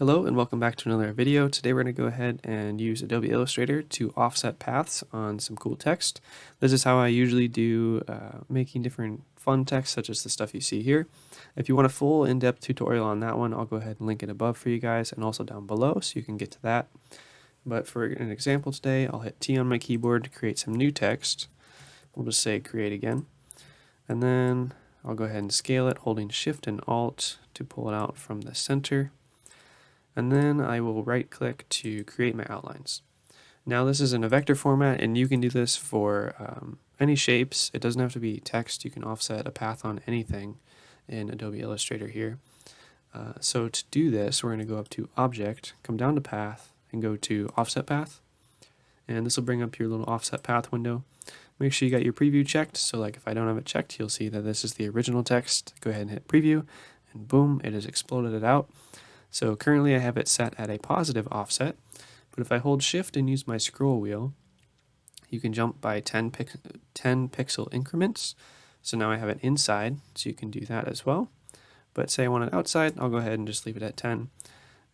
Hello and welcome back to another video. Today we're going to go ahead and use Adobe Illustrator to offset paths on some cool text. This is how I usually do making different fun text, such as the stuff you see here. If you want a full in-depth tutorial on that one, I'll go ahead and link it above for you guys and also down below so you can get to that. But for an example today, I'll hit T on my keyboard to create some new text. We'll just say create again. And then I'll go ahead and scale it, holding Shift and Alt to pull it out from the center. And then I will right click to create my outlines. Now this is in a vector format and you can do this for any shapes. It doesn't have to be text. You can offset a path on anything in Adobe Illustrator here. So to do this, we're going to go up to Object, come down to Path, and go to Offset Path. And this will bring up your little Offset Path window. Make sure you got your preview checked, so like if I don't have it checked, you'll see that this is the original text. Go ahead and hit Preview, and boom, it has exploded it out. So currently I have it set at a positive offset, but if I hold Shift and use my scroll wheel, you can jump by 10 pixel increments. So now I have it inside, so you can do that as well. But say I want it outside, I'll go ahead and just leave it at 10,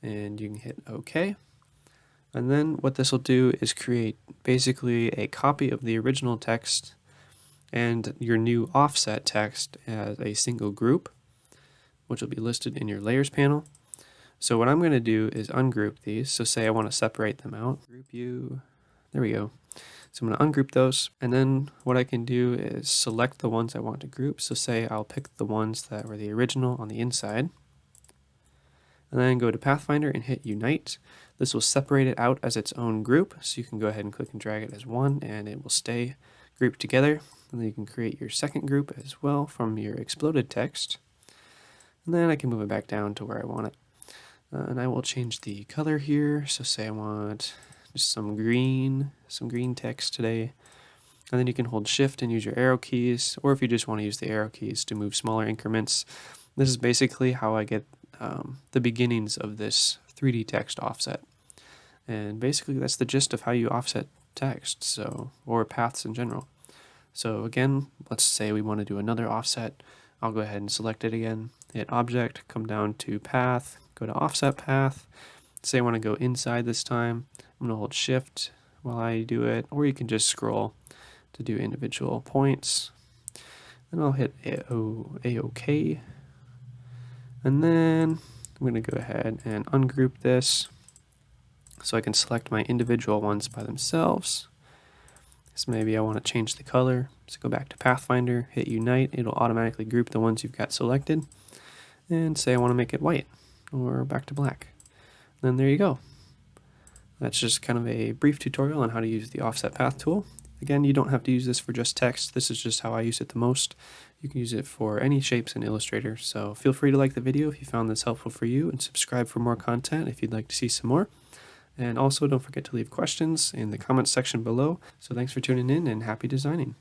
and you can hit OK. And then what this will do is create basically a copy of the original text and your new offset text as a single group, which will be listed in your layers panel. So what I'm going to do is ungroup these. So say I want to separate them out. Group you. There we go. So I'm going to ungroup those. And then what I can do is select the ones I want to group. So say I'll pick the ones that were the original on the inside. And then go to Pathfinder and hit Unite. This will separate it out as its own group. So you can go ahead and click and drag it as one and it will stay grouped together. And then you can create your second group as well from your exploded text. And then I can move it back down to where I want it. And I will change the color here. So say I want just some green text today. And then you can hold Shift and use your arrow keys, or if you just want to use the arrow keys to move smaller increments. This is basically how I get the beginnings of this 3D text offset. And basically that's the gist of how you offset text, so or paths in general. So again, let's say we want to do another offset. I'll go ahead and select it again, hit Object, come down to Path, go to Offset Path. Say I want to go inside this time. I'm going to hold Shift while I do it, or you can just scroll to do individual points. Then I'll hit A-OK. And then I'm going to go ahead and ungroup this so I can select my individual ones by themselves. So maybe I want to change the color. So go back to Pathfinder, hit Unite. It'll automatically group the ones you've got selected. And say I want to make it white or back to black. Then there you go. That's just kind of a brief tutorial on how to use the Offset Path tool. Again, you don't have to use this for just text. This is just how I use it the most. You can use it for any shapes in Illustrator. So feel free to like the video if you found this helpful for you, and subscribe for more content if you'd like to see some more. And also don't forget to leave questions in the comments section below. So thanks for tuning in and happy designing.